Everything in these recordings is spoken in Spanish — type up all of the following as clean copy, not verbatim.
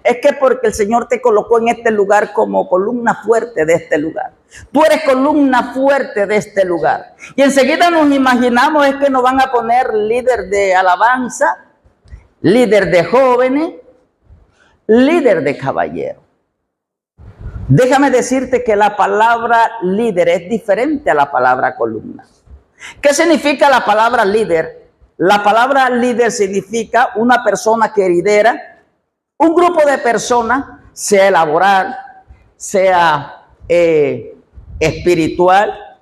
Es que porque el Señor te colocó en este lugar como columna fuerte de este lugar. Tú eres columna fuerte de este lugar. Y enseguida nos imaginamos es que nos van a poner líder de alabanza, líder de jóvenes, líder de caballeros. Déjame decirte que la palabra líder es diferente a la palabra columna. ¿Qué significa la palabra líder? La palabra líder significa una persona que lidera un grupo de personas, sea laboral, sea espiritual,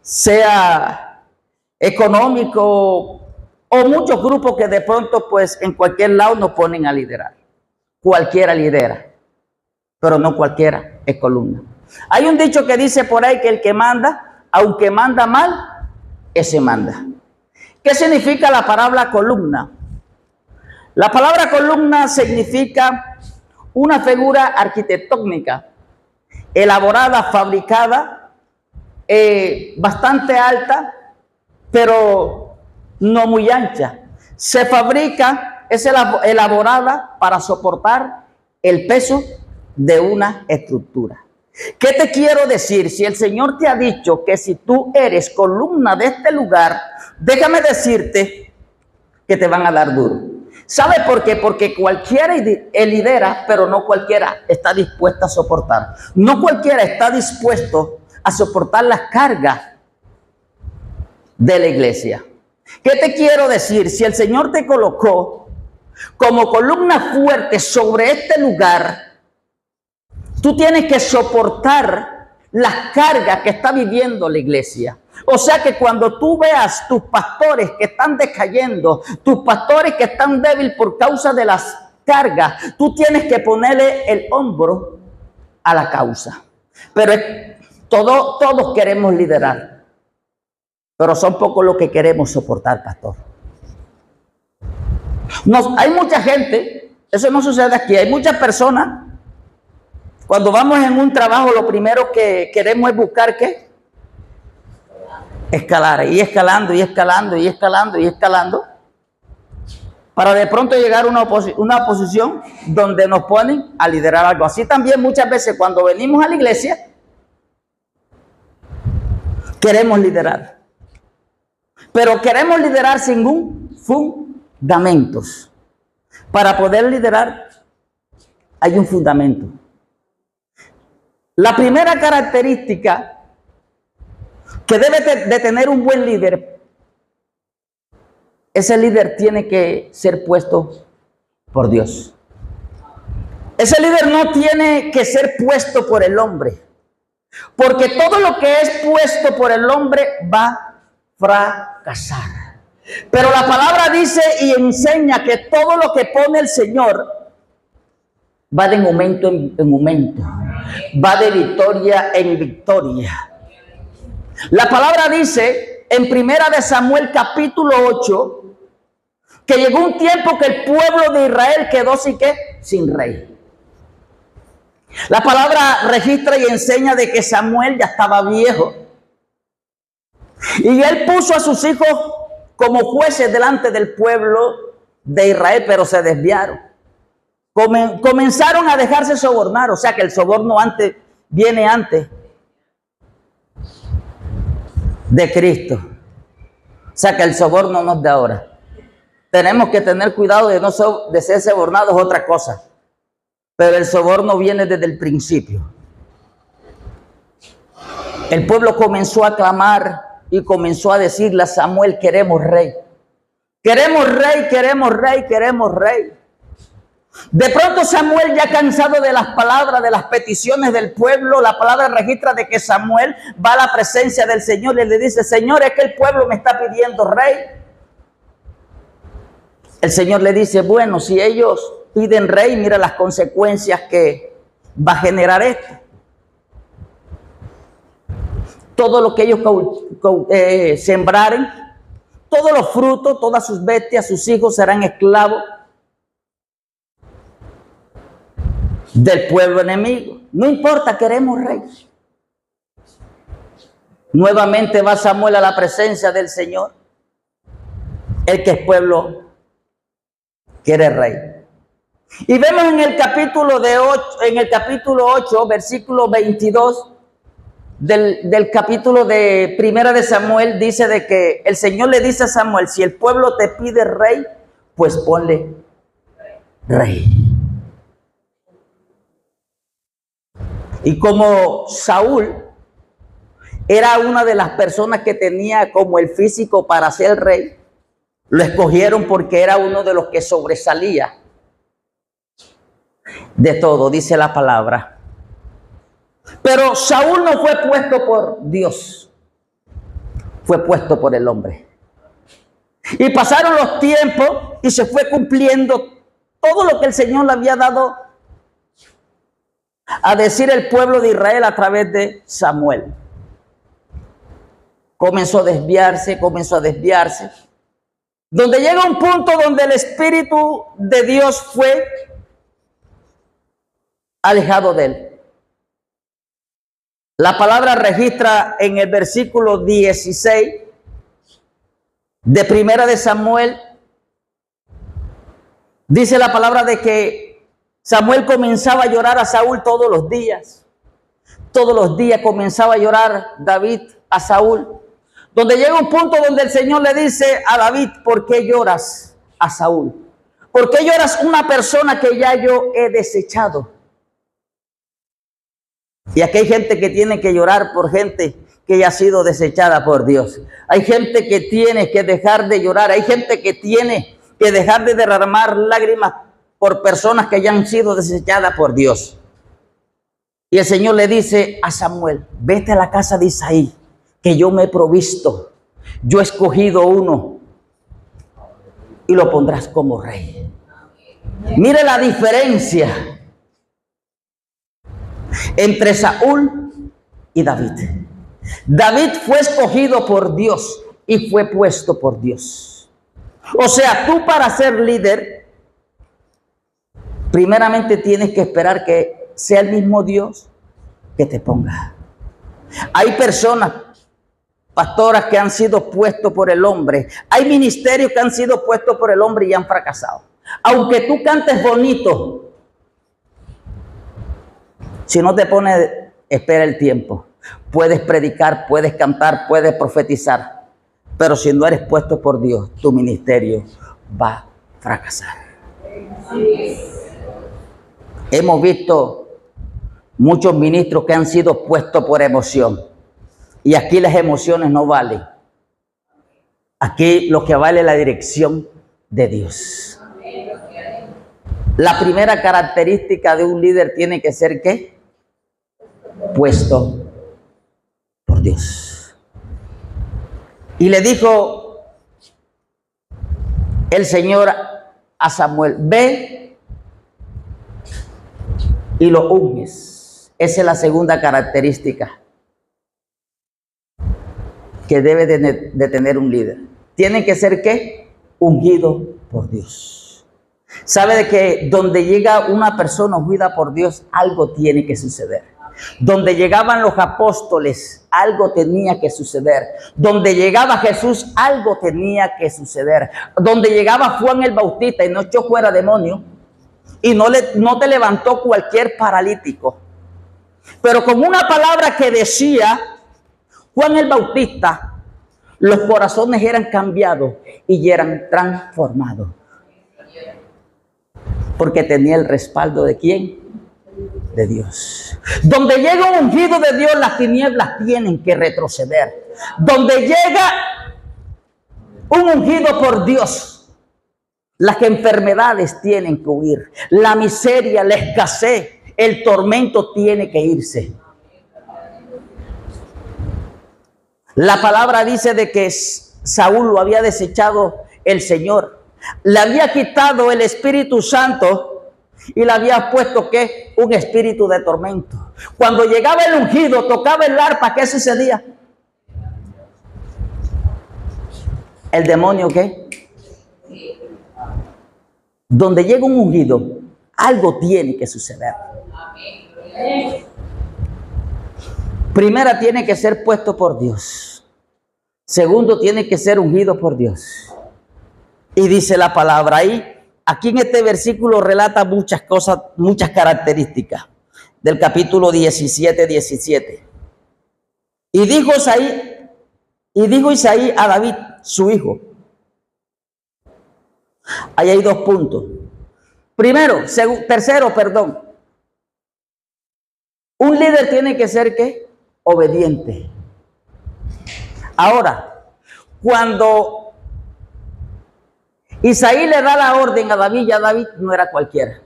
sea económico, o muchos grupos que de pronto pues en cualquier lado nos ponen a liderar. Cualquiera lidera, pero no cualquiera es columna. Hay un dicho que dice por ahí que el que manda, aunque manda mal, ese manda. ¿Qué significa la palabra columna? La palabra columna significa una figura arquitectónica, elaborada, fabricada, bastante alta, pero no muy ancha. Se fabrica, es elaborada para soportar el peso de una estructura. ¿Qué te quiero decir? Si el Señor te ha dicho que si tú eres columna de este lugar, déjame decirte que te van a dar duro. ¿Sabe por qué? Porque cualquiera lidera, pero no cualquiera está dispuesta a soportar. No cualquiera está dispuesto a soportar las cargas de la iglesia. ¿Qué te quiero decir? Si el Señor te colocó como columna fuerte sobre este lugar, tú tienes que soportar las cargas que está viviendo la iglesia. O sea que cuando tú veas tus pastores que están decayendo, tus pastores que están débiles por causa de las cargas, tú tienes que ponerle el hombro a la causa. Pero todos queremos liderar, pero son pocos los que queremos soportar, pastor. Hay mucha gente, eso no sucede aquí, hay muchas personas, cuando vamos en un trabajo, lo primero que queremos es buscar, ¿qué? Escalar, y escalando, y escalando, y escalando, y escalando, para de pronto llegar a una posición donde nos ponen a liderar algo. Así también muchas veces cuando venimos a la iglesia, queremos liderar. Pero queremos liderar sin fundamentos. Para poder liderar, hay un fundamento. La primera característica que debe de tener un buen líder, ese líder tiene que ser puesto por Dios. Ese líder no tiene que ser puesto por el hombre, porque todo lo que es puesto por el hombre va a fracasar. Pero la palabra dice y enseña que todo lo que pone el Señor va de momento en momento, va de victoria en victoria. La palabra dice en 1 Samuel capítulo 8 que llegó un tiempo que el pueblo de Israel quedó sin rey. La palabra registra y enseña de que Samuel ya estaba viejo y él puso a sus hijos como jueces delante del pueblo de Israel, pero se desviaron. Comenzaron a dejarse sobornar, o sea que el soborno viene antes de Cristo. O sea que el soborno no es de ahora. Tenemos que tener cuidado de ser sobornados, otra cosa. Pero el soborno viene desde el principio. El pueblo comenzó a clamar y comenzó a decirle a Samuel: queremos rey. Queremos rey, queremos rey, queremos rey. De pronto Samuel, ya cansado de las palabras, de las peticiones del pueblo, la palabra registra de que Samuel va a la presencia del Señor y le dice: Señor, es que el pueblo me está pidiendo rey. El Señor le dice: bueno, si ellos piden rey, mira las consecuencias que va a generar esto. Todo lo que ellos sembraren, todos los frutos, todas sus bestias, sus hijos serán esclavos del pueblo enemigo. No importa, queremos rey. Nuevamente va Samuel a la presencia del Señor. El que es pueblo quiere rey. Y vemos en el capítulo 8, versículo 22 del capítulo de Primera de Samuel, dice de que el Señor le dice a Samuel: si el pueblo te pide rey, pues ponle rey. Y como Saúl era una de las personas que tenía como el físico para ser rey, lo escogieron porque era uno de los que sobresalía de todo, dice la palabra. Pero Saúl no fue puesto por Dios, fue puesto por el hombre. Y pasaron los tiempos y se fue cumpliendo todo lo que el Señor le había dado a decir el pueblo de Israel a través de Samuel. Comenzó a desviarse, donde llega un punto donde el Espíritu de Dios fue alejado de él. La palabra registra en el versículo 16 de Primera de Samuel, dice la palabra de que Samuel comenzaba a llorar a Saúl todos los días. Todos los días comenzaba a llorar David a Saúl. Donde llega un punto donde el Señor le dice a David: ¿por qué lloras a Saúl? ¿Por qué lloras una persona que ya yo he desechado? Y aquí hay gente que tiene que llorar por gente que ya ha sido desechada por Dios. Hay gente que tiene que dejar de llorar. Hay gente que tiene que dejar de derramar lágrimas por personas que ya han sido desechadas por Dios. Y el Señor le dice a Samuel: vete a la casa de Isaí, que yo me he provisto. Yo he escogido uno y lo pondrás como rey. Mire la diferencia entre Saúl y David. David fue escogido por Dios y fue puesto por Dios. O sea, tú para ser líder, primeramente tienes que esperar que sea el mismo Dios que te ponga. Hay personas, pastoras, que han sido puestos por el hombre. Hay ministerios que han sido puestos por el hombre y han fracasado. Aunque tú cantes bonito, si no te pones, espera el tiempo. Puedes predicar, puedes cantar, puedes profetizar, pero si no eres puesto por Dios, tu ministerio va a fracasar. Hemos visto muchos ministros que han sido puestos por emoción, y aquí las emociones no valen. Aquí lo que vale es la dirección de Dios. La primera característica de un líder tiene que ser ¿qué? Puesto por Dios. Y le dijo el Señor a Samuel: ve y lo unges. Esa es la segunda característica que debe de tener un líder. Tiene que ser ¿qué? Ungido por Dios. Sabe de que donde llega una persona ungida por Dios, algo tiene que suceder. Donde llegaban los apóstoles, algo tenía que suceder. Donde llegaba Jesús, algo tenía que suceder. Donde llegaba Juan el Bautista y no echó fuera demonios, y no te levantó cualquier paralítico, pero con una palabra que decía Juan el Bautista, los corazones eran cambiados y eran transformados. Porque tenía el respaldo ¿de quién? De Dios. Donde llega un ungido de Dios, las tinieblas tienen que retroceder. Donde llega un ungido por Dios, las enfermedades tienen que huir. La miseria, la escasez, el tormento tiene que irse. La palabra dice de que Saúl lo había desechado el Señor. Le había quitado el Espíritu Santo y le había puesto ¿qué? Un espíritu de tormento. Cuando llegaba el ungido, tocaba el arpa, ¿qué sucedía? ¿El demonio qué? Donde llega un ungido, algo tiene que suceder. Primera, tiene que ser puesto por Dios. Segundo, tiene que ser ungido por Dios. Y dice la palabra ahí, aquí en este versículo relata muchas cosas, muchas características del capítulo 17. Y dijo Isaí a David, su hijo. Ahí hay dos puntos. Tercero, un líder tiene que ser ¿qué? Obediente. Ahora, cuando Isaí le da la orden a David, ya David no era cualquiera.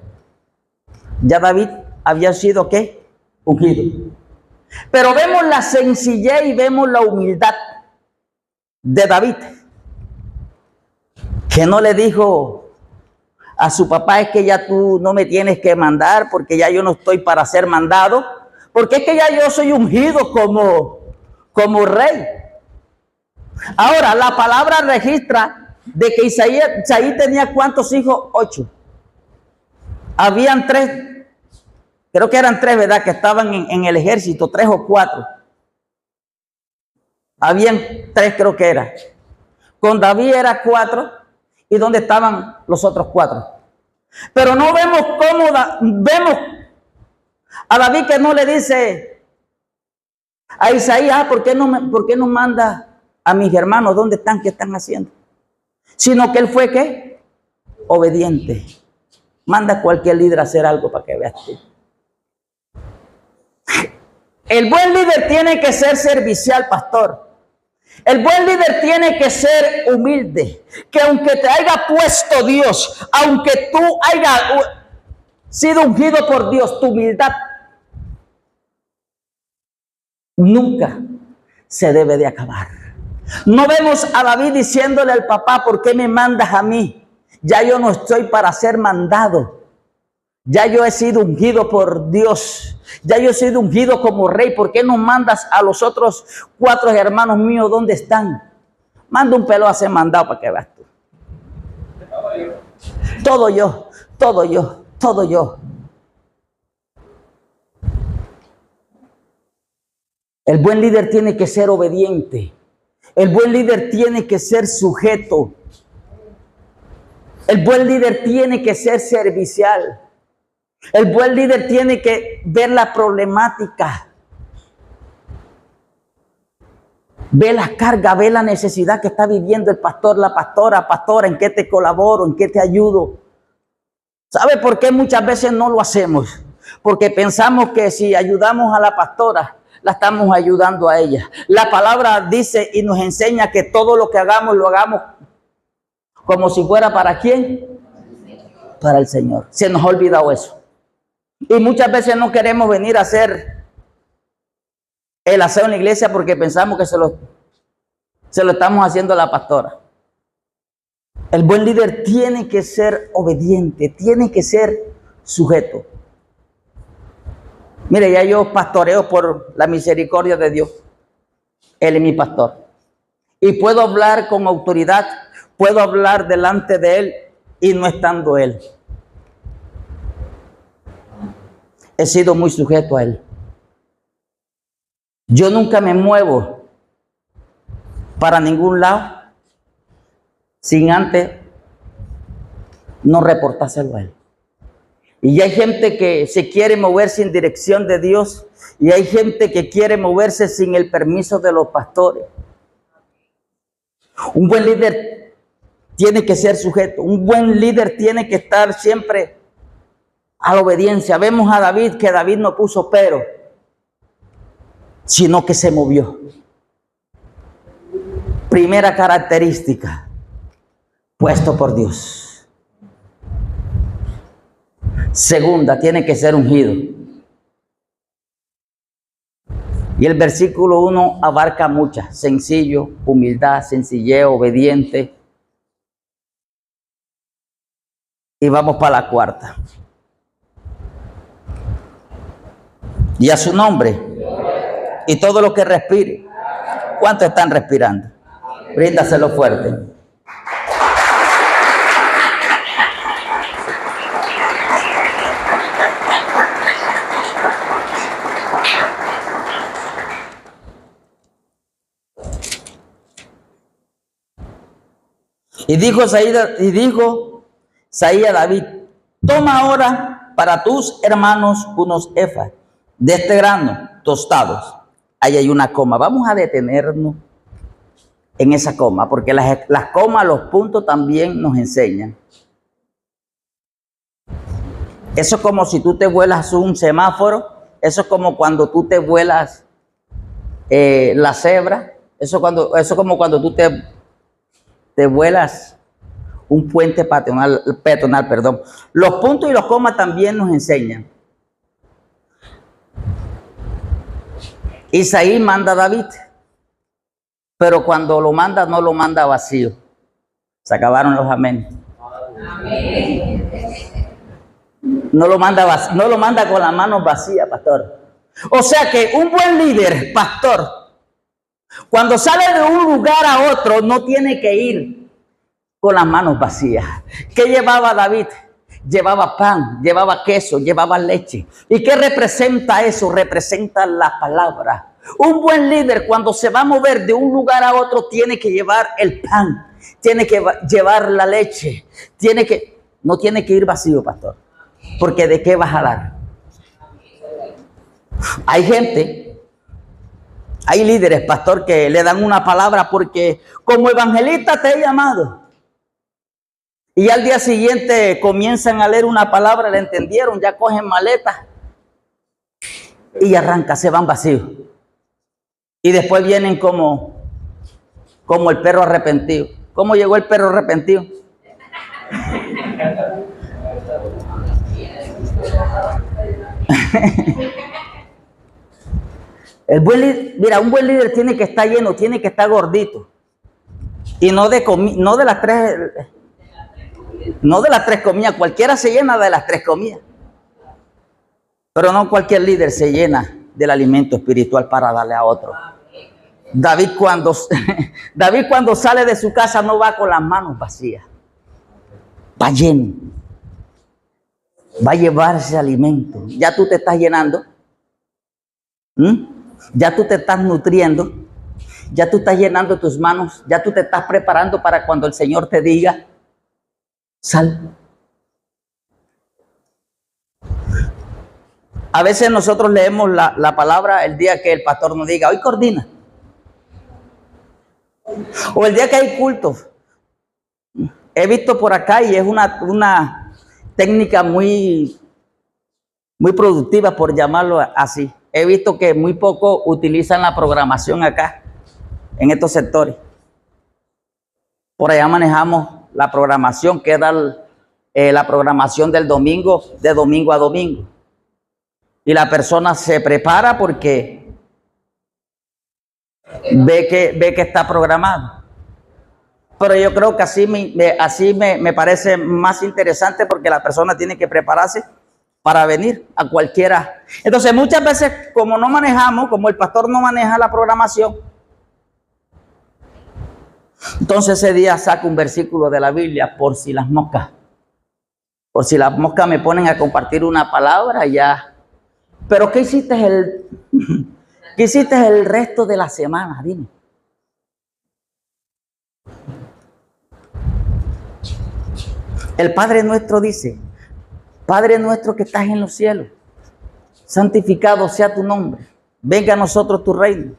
Ya David había sido ¿qué? Ungido. Pero vemos la sencillez y vemos la humildad de David, que no le dijo a su papá: es que ya tú no me tienes que mandar, porque ya yo no estoy para ser mandado, porque es que ya yo soy ungido como rey. Ahora, la palabra registra de que Isaí tenía ¿cuántos hijos? 8. Habían 3, creo que eran 3, ¿verdad? Que estaban en el ejército, 3 o 4. Habían 3, creo que era. Con David era 4. ¿Y dónde estaban los otros 4? Pero no vemos cómo vemos a David que no le dice a Isaí: ¿por qué no manda a mis hermanos? ¿Dónde están? ¿Qué están haciendo? Sino que él fue ¿qué? Obediente. Manda a cualquier líder a hacer algo para que veas tú. El buen líder tiene que ser servicial, pastor. El buen líder tiene que ser humilde. Que aunque te haya puesto Dios, aunque tú hayas sido ungido por Dios, tu humildad nunca se debe de acabar. No vemos a David diciéndole al papá: ¿por qué me mandas a mí? Ya yo no estoy para ser mandado. Ya yo he sido ungido por Dios. Ya yo he sido ungido como rey. ¿Por qué no mandas a los otros 4 hermanos míos? ¿Dónde están? Manda un pelo a ser mandado para que veas tú. Todo yo. El buen líder tiene que ser obediente. El buen líder tiene que ser sujeto. El buen líder tiene que ser servicial. El buen líder tiene que ver la problemática, ve la carga, ve la necesidad que está viviendo el pastor, la pastora: pastora, ¿en qué te colaboro? ¿En qué te ayudo? ¿Sabe por qué muchas veces no lo hacemos? Porque pensamos que si ayudamos a la pastora, la estamos ayudando a ella. La palabra dice y nos enseña que todo lo que hagamos, lo hagamos como si fuera ¿para quién? Para el Señor. Se nos ha olvidado eso. Y muchas veces no queremos venir a hacer el aseo en la iglesia porque pensamos que se lo estamos haciendo a la pastora. El buen líder tiene que ser obediente, tiene que ser sujeto. Mire, ya yo pastoreo por la misericordia de Dios. Él es mi pastor. Y puedo hablar con autoridad, puedo hablar delante de Él y no estando Él. He sido muy sujeto a Él. Yo nunca me muevo para ningún lado sin antes no reportárselo a Él. Y hay gente que se quiere mover sin dirección de Dios, y hay gente que quiere moverse sin el permiso de los pastores. Un buen líder tiene que ser sujeto. Un buen líder tiene que estar siempre a la obediencia. Vemos a David, que David no puso pero, sino que se movió. Primera característica: puesto por Dios. Segunda, tiene que ser ungido. Y el versículo 1 abarca muchas: sencillo, humildad, sencillez, obediente. Y vamos para la cuarta. Y a su nombre, y todo lo que respire. ¿Cuántos están respirando? Bríndaselo fuerte. Y dijo Isaías, David, toma ahora para tus hermanos unos efas de este grano tostados. Ahí hay una coma. Vamos a detenernos en esa coma, porque las comas, los puntos también nos enseñan. Eso es como si tú te vuelas un semáforo, eso es como cuando tú te vuelas la cebra, eso es como cuando tú te vuelas un puente peatonal, perdón. Los puntos y los comas también nos enseñan. Isaí manda a David, pero cuando lo manda, no lo manda vacío. Se acabaron los amén. No lo manda con las manos vacías, pastor. O sea que un buen líder, pastor, cuando sale de un lugar a otro, no tiene que ir con las manos vacías. ¿Qué llevaba David? Llevaba pan, llevaba queso, llevaba leche. ¿Y qué representa eso? Representa la palabra. Un buen líder, cuando se va a mover de un lugar a otro, tiene que llevar el pan, tiene que llevar la leche, no tiene que ir vacío, pastor, porque ¿de qué vas a dar? Hay gente, hay líderes, pastor, que le dan una palabra porque como evangelista te he llamado. Y al día siguiente comienzan a leer una palabra, le entendieron, ya cogen maletas y arrancan, se van vacíos. Y después vienen como el perro arrepentido. ¿Cómo llegó el perro arrepentido? Un buen líder tiene que estar lleno, tiene que estar gordito. Y no de las tres comidas. Cualquiera se llena de las 3 comidas. Pero no cualquier líder se llena del alimento espiritual para darle a otro. David cuando sale de su casa no va con las manos vacías. Va lleno. Va a llevarse alimento. Ya tú te estás llenando. Ya tú te estás nutriendo. Ya tú estás llenando tus manos. Ya tú te estás preparando para cuando el Señor te diga, sal. A veces nosotros leemos la palabra el día que el pastor nos diga, hoy coordina. O el día que hay cultos. He visto por acá y es una técnica muy productiva, por llamarlo así. He visto que muy poco utilizan la programación acá, en estos sectores. Por allá manejamos la programación, que da la programación del domingo, de domingo a domingo. Y la persona se prepara porque ve que está programado. Pero yo creo que así me parece más interesante, porque la persona tiene que prepararse para venir a cualquiera. Entonces muchas veces, como no manejamos, como el pastor no maneja la programación, entonces ese día saca un versículo de la Biblia por si las moscas me ponen a compartir una palabra ya. Pero ¿qué hiciste el resto de la semana? Dime. El Padre nuestro dice, Padre nuestro que estás en los cielos, santificado sea tu nombre, venga a nosotros tu reino,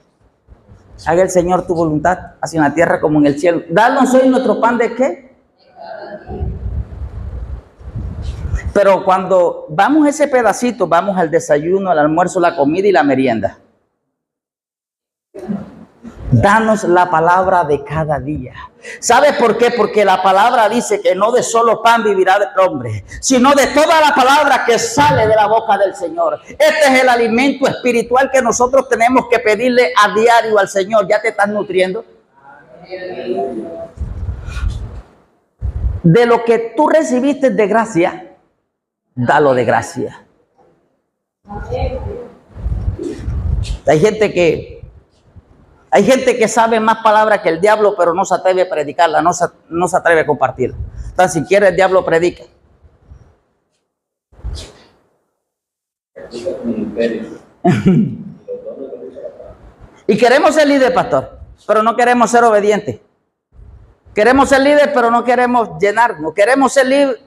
haga el Señor tu voluntad, así en la tierra como en el cielo. Danos hoy nuestro pan de ¿qué? Pero cuando vamos a ese pedacito, vamos al desayuno, al almuerzo, la comida y la merienda. Danos la palabra de cada día. ¿Sabes por qué? Porque la palabra dice que no de solo pan vivirá el hombre, sino de toda la palabra que sale de la boca del Señor. Este es el alimento espiritual que nosotros tenemos que pedirle a diario al Señor. ¿Ya te estás nutriendo? De lo que tú recibiste de gracia, dalo de gracia. Hay gente que sabe más palabras que el diablo, pero no se atreve a predicarla, no se atreve a compartirla. Tan siquiera el diablo predica. Y queremos ser líder, pastor, pero no queremos ser obedientes. Queremos ser líderes, pero no queremos llenarnos. Queremos ser líderes.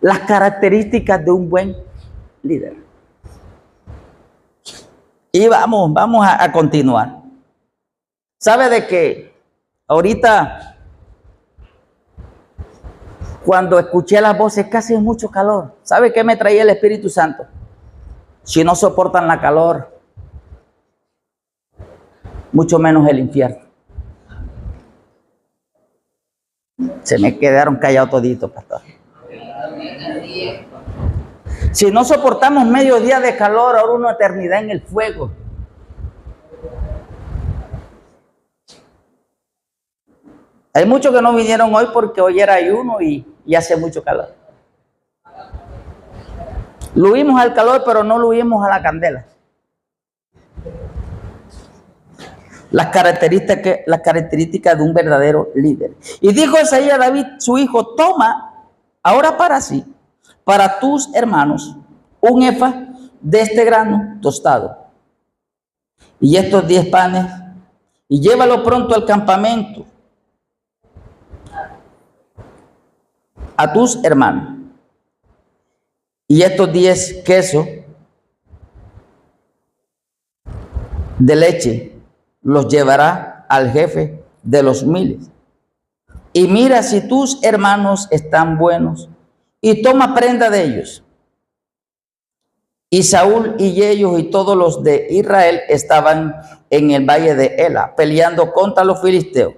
Las características de un buen líder. Y vamos a continuar. ¿Sabe de que ahorita, cuando escuché las voces, casi mucho calor? ¿Sabe qué me traía el Espíritu Santo? Si no soportan la calor, mucho menos el infierno. Se me quedaron callados toditos, pastor. Si no soportamos medio día de calor, ahora una eternidad en el fuego. Hay muchos que no vinieron hoy porque hoy era ayuno y hace mucho calor. Lo huimos al calor, pero no lo huimos a la candela. Las características de un verdadero líder. Y dijo Isaías a David, su hijo: toma ahora para sí, para tus hermanos, un efa de este grano tostado y estos 10 panes, y llévalo pronto al campamento a tus hermanos, y estos 10 quesos de leche los llevará al jefe de los 1000. Y mira si tus hermanos están buenos, y toma prenda de ellos. Y Saúl y ellos y todos los de Israel estaban en el valle de Ela, peleando contra los filisteos.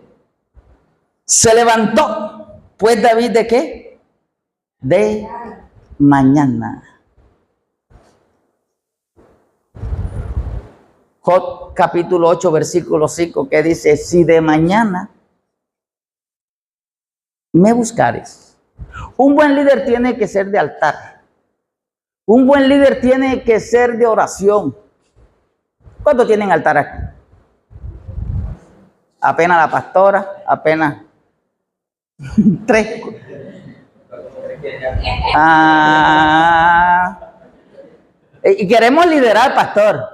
Se levantó pues David, ¿de qué? De mañana. Job capítulo 8, versículo 5, que dice: si de mañana me buscares. Un buen líder tiene que ser de altar. Un buen líder tiene que ser de oración. ¿Cuántos tienen altar aquí? Apenas la pastora, apenas 3. Y queremos liderar, pastor.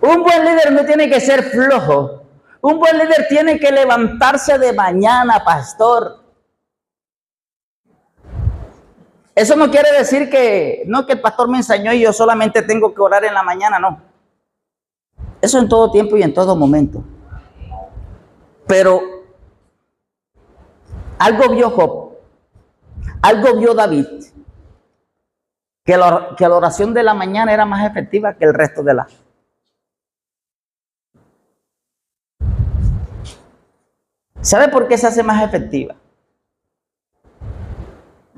Un buen líder no tiene que ser flojo. Un buen líder tiene que levantarse de mañana, pastor. Eso no quiere decir que el pastor me enseñó y yo solamente tengo que orar en la mañana, no. Eso en todo tiempo y en todo momento. Pero algo vio Job, algo vio David, que la oración de la mañana era más efectiva que el resto de la. ¿Sabe por qué se hace más efectiva?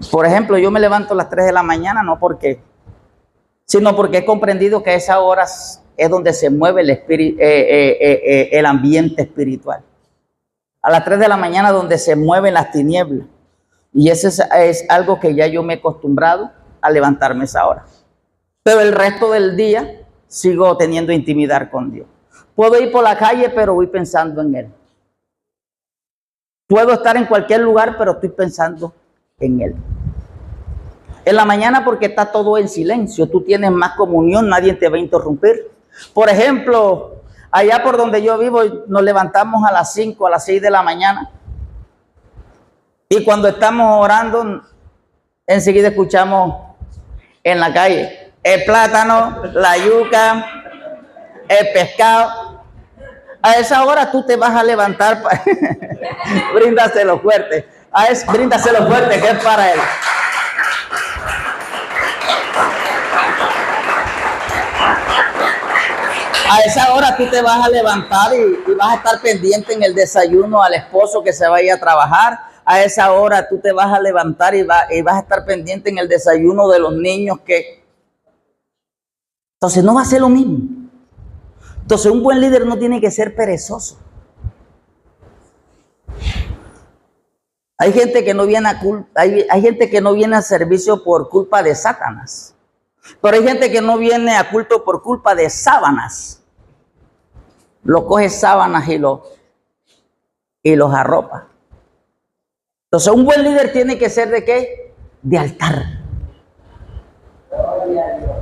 Por ejemplo, yo me levanto a las 3 de la mañana, sino porque he comprendido que a esas horas es donde se mueve el ambiente espiritual. A las 3 de la mañana donde se mueven las tinieblas. Y eso es algo que ya yo me he acostumbrado a levantarme a esa hora. Pero el resto del día sigo teniendo intimidad con Dios. Puedo ir por la calle, pero voy pensando en Él. Puedo estar en cualquier lugar, pero estoy pensando en Él. En la mañana, porque está todo en silencio, tú tienes más comunión, nadie te va a interrumpir. Por ejemplo, allá por donde yo vivo, nos levantamos a las 5, a las 6 de la mañana. Y cuando estamos orando, enseguida escuchamos en la calle el plátano, la yuca, el pescado. A esa hora tú te vas a levantar. Bríndaselo fuerte. Bríndaselo fuerte, que es para Él. A esa hora tú te vas a levantar y vas a estar pendiente en el desayuno al esposo que se vaya a trabajar. A esa hora tú te vas a levantar y vas a estar pendiente en el desayuno de los niños que. Entonces no va a ser lo mismo. Entonces un buen líder no tiene que ser perezoso. Hay gente que no viene hay gente que no viene a servicio por culpa de Satanás. Pero hay gente que no viene a culto por culpa de sábanas. Lo coge sábanas y los arropa. Entonces un buen líder tiene que ser ¿de qué? De altar.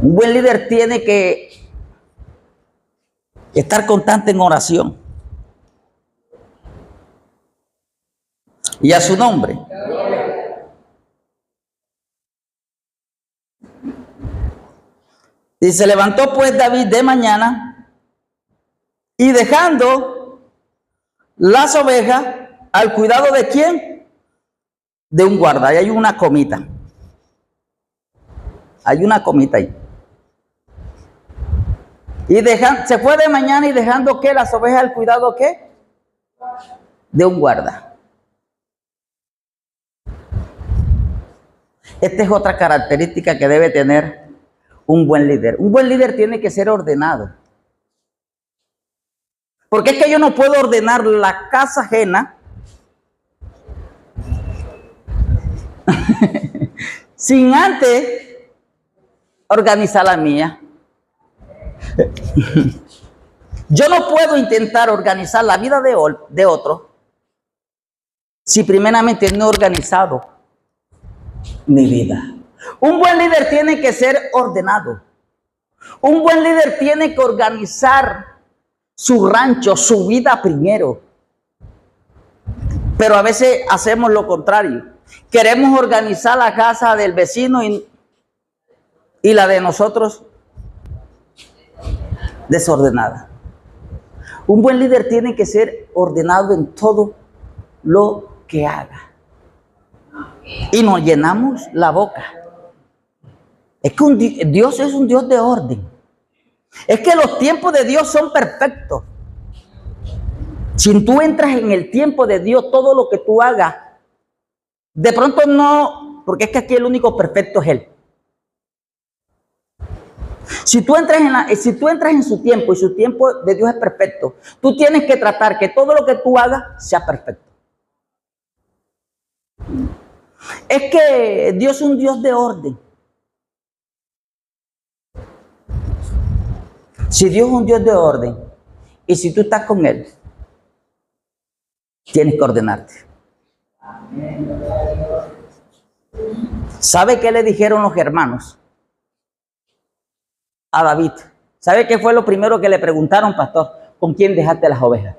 Un buen líder tiene que Estar constante en oración. Y a su nombre. Y se levantó pues David de mañana y dejando las ovejas al cuidado de ¿quién? De un guarda. Ahí hay una comita. Hay una comita ahí. Y se fue de mañana y dejando ¿qué? Las ovejas al cuidado ¿qué? De un guarda. Esta es otra característica que debe tener un buen líder. Un buen líder tiene que ser ordenado. Porque es que yo no puedo ordenar la casa ajena sin antes organizar la mía. Yo no puedo intentar organizar la vida de otro si primeramente no he organizado mi vida. Un buen líder tiene que ser ordenado. Un buen líder tiene que organizar su rancho, su vida primero. Pero a veces hacemos lo contrario. Queremos organizar la casa del vecino y la de nosotros desordenada. Un buen líder tiene que ser ordenado en todo lo que haga. Y nos llenamos la boca. Es que Dios es un Dios de orden. Es que los tiempos de Dios son perfectos. Si tú entras en el tiempo de Dios, todo lo que tú hagas, de pronto no, porque es que aquí el único perfecto es Él. Si tú entras en su tiempo y su tiempo de Dios es perfecto, tú tienes que tratar que todo lo que tú hagas sea perfecto. Es que Dios es un Dios de orden. Si Dios es un Dios de orden y si tú estás con Él, tienes que ordenarte. ¿Sabe qué le dijeron los hermanos a David? ¿Sabe qué fue lo primero que le preguntaron, pastor? ¿Con quién dejaste las ovejas?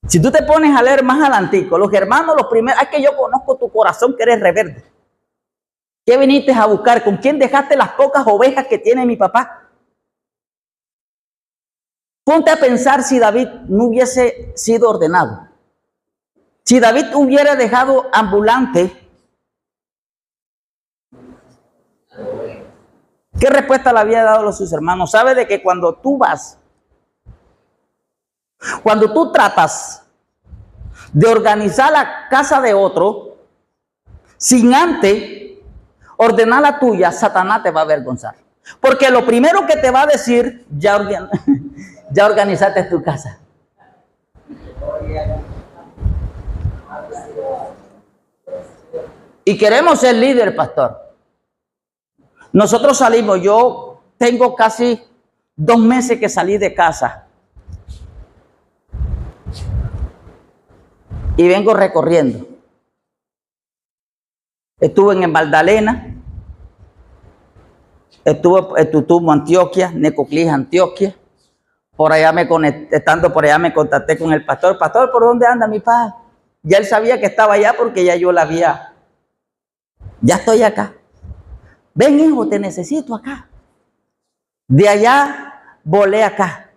Si tú te pones a leer más adelantico, los hermanos, los primeros, es que yo conozco tu corazón que eres rebelde. ¿Qué viniste a buscar? ¿Con quién dejaste las pocas ovejas que tiene mi papá? Ponte a pensar si David no hubiese sido ordenado. Si David hubiera dejado ambulante, ¿qué respuesta le había dado a sus hermanos? ¿Sabe de que cuando tú tratas de organizar la casa de otro, sin antes ordenar la tuya, Satanás te va a avergonzar? Porque lo primero que te va a decir, ya organizaste tu casa. Y queremos ser líder, pastor. Nosotros salimos, yo tengo casi 2 meses que salí de casa. Y vengo recorriendo. Estuve en Magdalena, estuve en Tutumo, Antioquia, Necoclí, Antioquia. Por allá me contacté con el pastor. Pastor, ¿por dónde anda mi padre? Ya él sabía que estaba allá porque ya yo la había. Ya estoy acá. Ven, hijo, te necesito acá. De allá volé acá.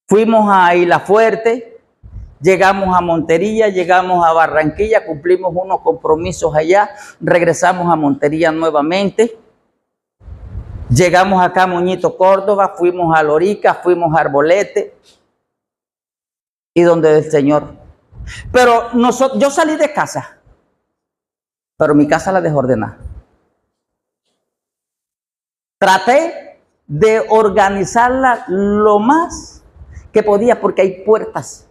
Fuimos a Isla Fuerte, llegamos a Montería, llegamos a Barranquilla, cumplimos unos compromisos allá, regresamos a Montería nuevamente. Llegamos acá a Moñito, Córdoba, fuimos a Lorica, fuimos a Arbolete y donde el Señor. Pero yo salí de casa, pero mi casa la desordené. Traté de organizarla lo más que podía porque hay puertas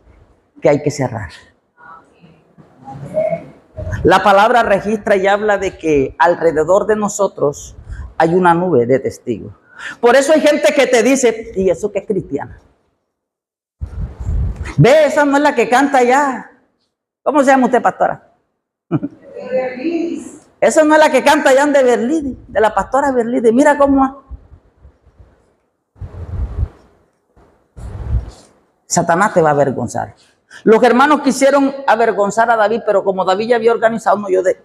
que hay que cerrar. La palabra registra y habla de que alrededor de nosotros hay una nube de testigos. Por eso hay gente que te dice, ¿y eso qué es cristiana? Ve, esa no es la que canta allá. ¿Cómo se llama usted, pastora? Esa no es la que canta Jan de Berlín, de la pastora Berlín. Mira cómo Satanás te va a avergonzar. Los hermanos quisieron avergonzar a David, pero como David ya había organizado un hoyo de...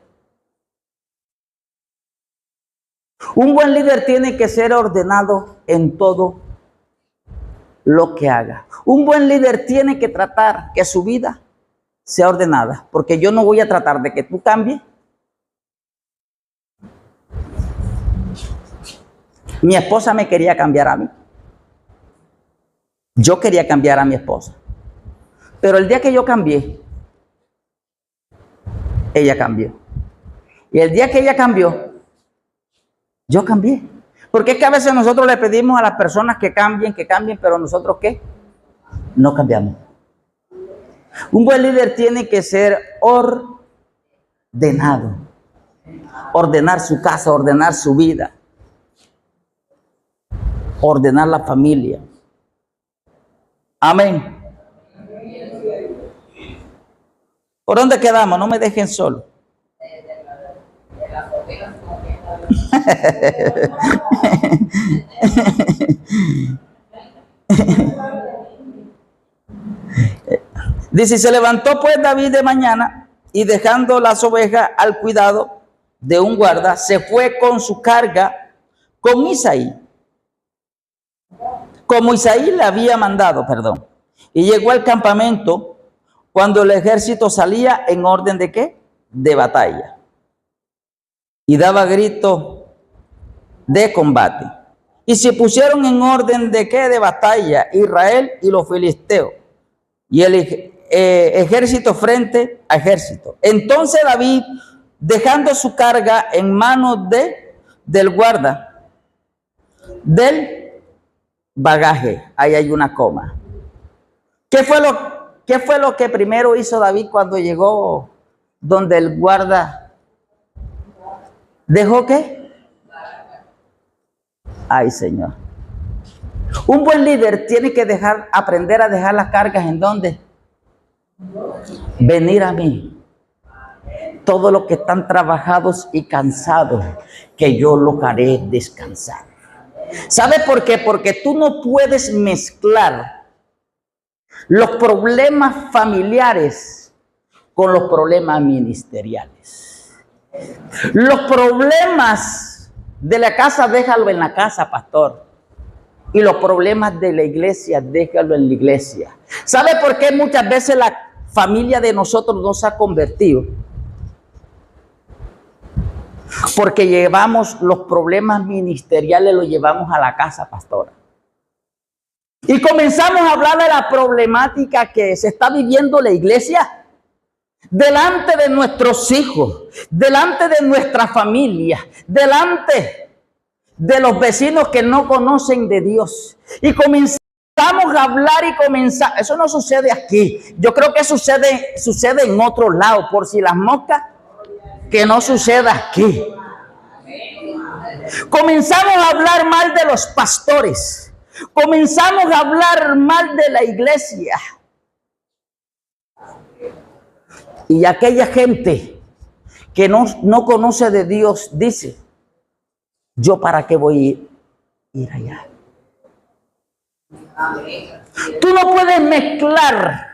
Un buen líder tiene que ser ordenado en todo lo que haga. Un buen líder tiene que tratar que su vida sea ordenada, porque yo no voy a tratar de que tú cambies. Mi esposa me quería cambiar a mí. Yo quería cambiar a mi esposa. Pero el día que yo cambié, ella cambió. Y el día que ella cambió, yo cambié. Porque es que a veces nosotros le pedimos a las personas que cambien, pero nosotros ¿qué? No cambiamos. Un buen líder tiene que ser ordenado. Ordenar su casa, ordenar su vida. Ordenar la familia. Amén. ¿Por dónde quedamos? No me dejen solo. Dice, se levantó pues David de mañana y dejando las ovejas al cuidado de un guarda, se fue con su carga con Isaí, como Isaí le había mandado, y llegó al campamento cuando el ejército salía en orden de ¿qué? De batalla. Y daba grito de combate. Y se pusieron en orden de ¿qué? De batalla, Israel y los filisteos. Y el ejército frente a ejército. Entonces David, dejando su carga en manos del guarda, del bagaje, ahí hay una coma. ¿Qué fue lo que primero hizo David cuando llegó donde el guarda? ¿Dejó qué? Ay, Señor. Un buen líder tiene que aprender a dejar las cargas ¿en dónde? Venir a mí. Todos los que están trabajados y cansados, que yo los haré descansar. ¿Sabe por qué? Porque tú no puedes mezclar los problemas familiares con los problemas ministeriales. Los problemas de la casa, déjalo en la casa, pastor. Y los problemas de la iglesia, déjalo en la iglesia. ¿Sabe por qué muchas veces la familia de nosotros no se ha convertido? Porque llevamos los problemas ministeriales, los llevamos a la casa, pastora. Y comenzamos a hablar de la problemática que se está viviendo la iglesia delante de nuestros hijos, delante de nuestra familia, delante de los vecinos que no conocen de Dios. Y comenzamos a hablar eso no sucede aquí. Yo creo que sucede en otro lado, por si las moscas, que no suceda aquí. Comenzamos a hablar mal de los pastores. Comenzamos a hablar mal de la iglesia. Y aquella gente que no conoce de Dios dice, ¿yo para qué voy a ir allá? Tú no puedes mezclar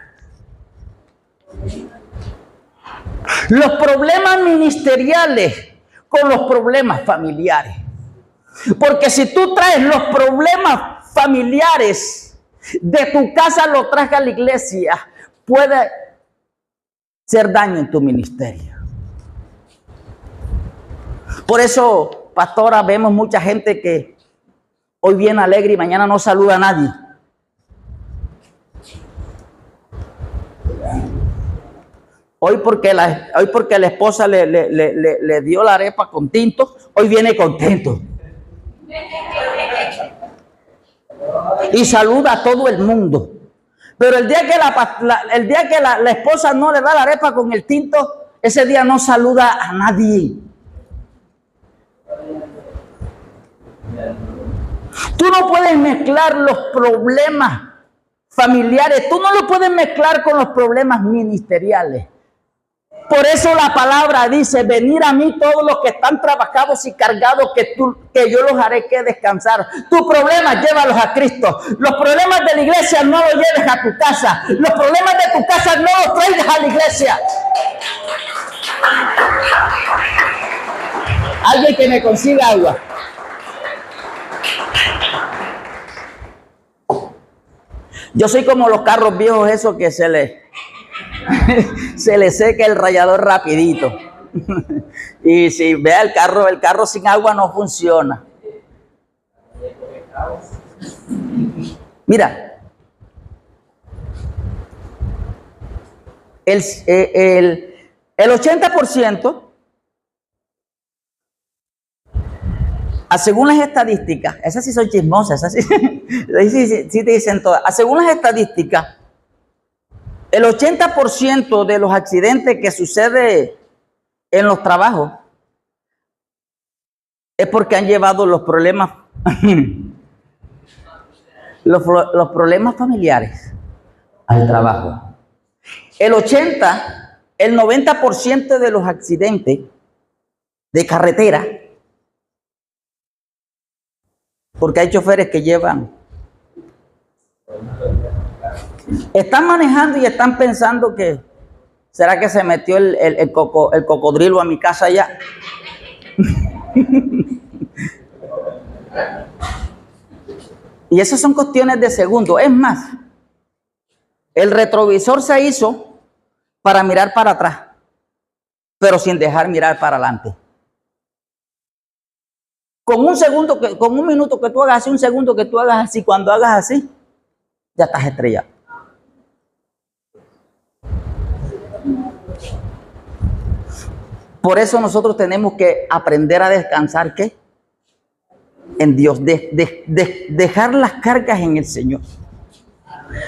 los problemas ministeriales con los problemas familiares. Porque si tú traes los problemas familiares de tu casa, lo traes a la iglesia, puede hacer daño en tu ministerio. Por eso, pastora, vemos mucha gente que hoy viene alegre y mañana no saluda a nadie. Hoy porque la esposa le dio la arepa con tinto, hoy viene contento. Y saluda a todo el mundo. Pero el día que la esposa no le da la arepa con el tinto, ese día no saluda a nadie. Tú no puedes mezclar los problemas familiares, tú no lo puedes mezclar con los problemas ministeriales. Por eso la palabra dice, venir a mí todos los que están trabajados y cargados, que yo los haré que descansar. Tus problemas, llévalos a Cristo. Los problemas de la iglesia no los lleves a tu casa. Los problemas de tu casa no los traigas a la iglesia. Alguien que me consiga agua. Yo soy como los carros viejos esos que se le seca el rallador rapidito. Y si vea el carro sin agua no funciona. Mira, el 80%, según las estadísticas, esas sí son chismosas, esas sí te dicen todas. Según las estadísticas, el 80% de los accidentes que sucede en los trabajos es porque han llevado los problemas, los problemas familiares al trabajo. El 90% de los accidentes de carretera, porque hay choferes que están manejando y están pensando que, ¿será que se metió el cocodrilo a mi casa ya? Y esas son cuestiones de segundos. Es más, el retrovisor se hizo para mirar para atrás, pero sin dejar mirar para adelante. Con un minuto que tú hagas así, un segundo que tú hagas así, cuando hagas así, ya estás estrellado. Por eso nosotros tenemos que aprender a descansar, ¿qué? En Dios, dejar las cargas en el Señor.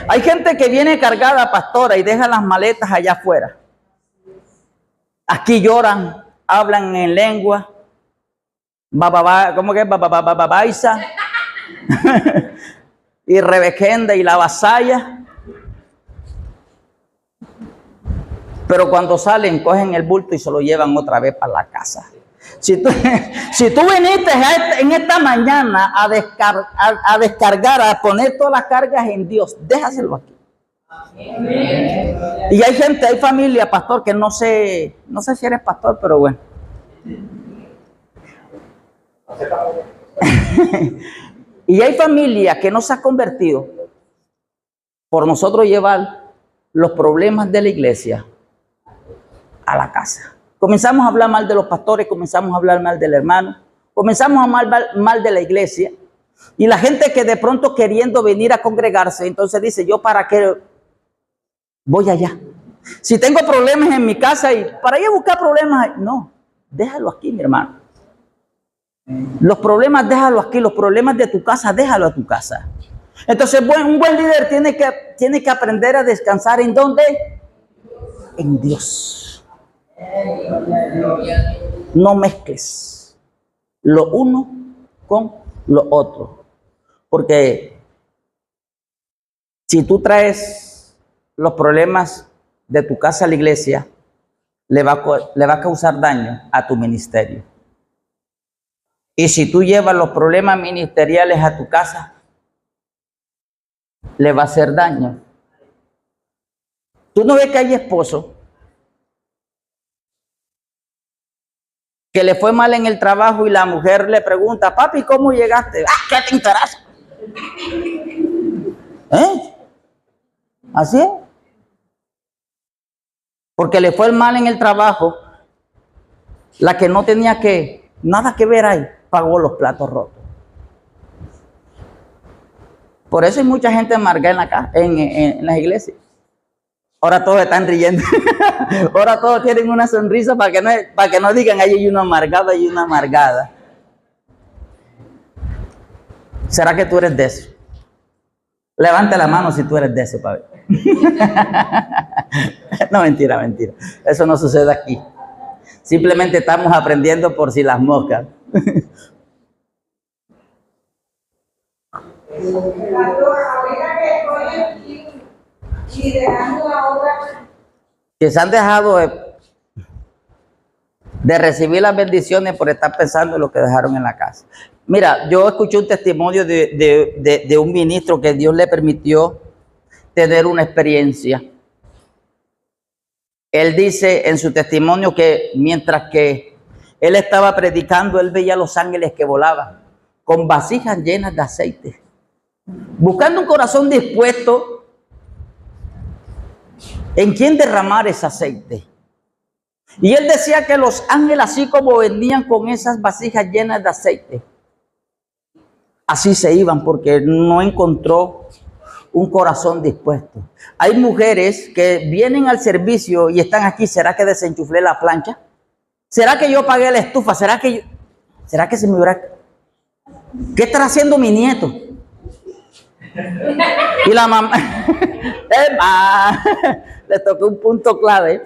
Hay gente que viene cargada, pastora, y deja las maletas allá afuera. Aquí lloran, hablan en lengua. ¿Cómo que es? Babaisa. Y Rebequenda y la vasalla. Pero cuando salen, cogen el bulto y se lo llevan otra vez para la casa. Si tú viniste en esta mañana a descargar, a poner todas las cargas en Dios, déjaselo aquí. Amén. Y hay gente, hay familia, pastor, que no sé si eres pastor, pero bueno. Y hay familia que no se ha convertido por nosotros llevar los problemas de la iglesia a la casa. Comenzamos a hablar mal de los pastores, comenzamos a hablar mal del hermano, comenzamos a hablar mal de la iglesia. Y la gente que de pronto queriendo venir a congregarse, entonces dice, ¿yo para qué voy allá? Si tengo problemas en mi casa y para ir a buscar problemas, no, déjalo aquí, mi hermano. Los problemas déjalo aquí, los problemas de tu casa déjalo a tu casa. Entonces un buen líder tiene que aprender a descansar. ¿En dónde? En Dios. No mezcles lo uno con lo otro, porque si tú traes los problemas de tu casa a la iglesia, le va a causar daño a tu ministerio. Y si tú llevas los problemas ministeriales a tu casa, le va a hacer daño. Tú no ves que hay esposos que le fue mal en el trabajo y la mujer le pregunta, papi, ¿cómo llegaste? ¿Qué te interesa? ¿Así es? Porque le fue mal en el trabajo, la que no tenía nada que ver ahí, pagó los platos rotos. Por eso hay mucha gente amargada en las iglesias. Ahora todos están riendo. Ahora todos tienen una sonrisa para que no digan, ahí hay una amargada y una amargada. ¿Será que tú eres de eso? Levante la mano si tú eres de eso, para ver. No, mentira. Eso no sucede aquí. Simplemente estamos aprendiendo por si las moscas. Que se han dejado de recibir las bendiciones por estar pensando en lo que dejaron en la casa. Mira, yo escuché un testimonio de un ministro que Dios le permitió tener una experiencia. Él dice en su testimonio que mientras que él estaba predicando, él veía a los ángeles que volaban con vasijas llenas de aceite, buscando un corazón dispuesto en quien derramar ese aceite. Y él decía que los ángeles, así como venían con esas vasijas llenas de aceite, así se iban porque no encontró un corazón dispuesto. Hay mujeres que vienen al servicio y están aquí. ¿Será que desenchuflé la plancha? ¿Será que yo pagué la estufa? ¿Será que se me hubiera... ¿Qué estará haciendo mi nieto? Y la mamá... Le tocó un punto clave.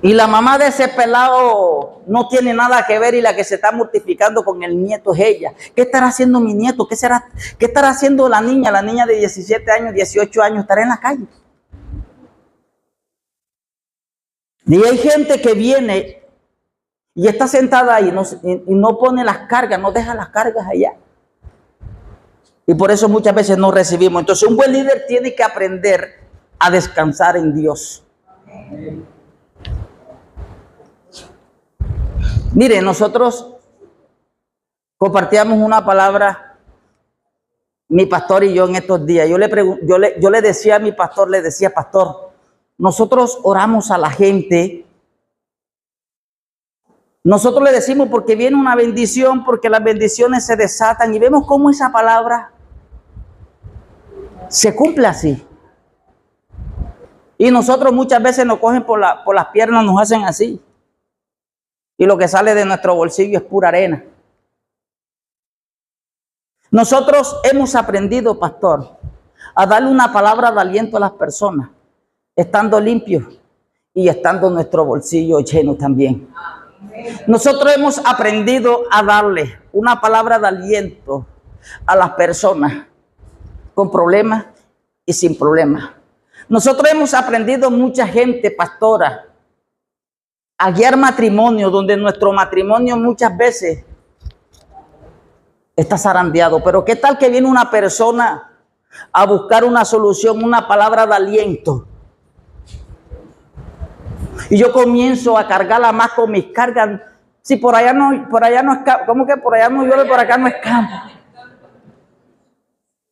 Y la mamá de ese pelado no tiene nada que ver y la que se está mortificando con el nieto es ella. ¿Qué estará haciendo mi nieto? ¿Qué estará haciendo la niña? La niña de 17 años, 18 años, estará en la calle. Y hay gente que viene y está sentada ahí y no pone las cargas, no deja las cargas allá. Y por eso muchas veces no recibimos. Entonces un buen líder tiene que aprender a descansar en Dios. Mire, nosotros compartíamos una palabra, mi pastor y yo en estos días. Yo le decía a mi pastor, pastor, nosotros oramos a la gente. Nosotros le decimos porque viene una bendición, porque las bendiciones se desatan y vemos cómo esa palabra se cumple así. Y nosotros muchas veces nos cogen por las piernas, nos hacen así. Y lo que sale de nuestro bolsillo es pura arena. Nosotros hemos aprendido, pastor, a darle una palabra de aliento a las personas, estando limpios y estando nuestro bolsillo lleno también. Nosotros hemos aprendido a darle una palabra de aliento a las personas con problemas y sin problemas. Nosotros hemos aprendido mucha gente, pastora, a guiar matrimonio, donde nuestro matrimonio muchas veces está zarandeado. Pero ¿qué tal que viene una persona a buscar una solución, una palabra de aliento? Y yo comienzo a cargarla más con mis cargas. Si por allá no es, ¿cómo que por allá no llueve, por acá no es campo?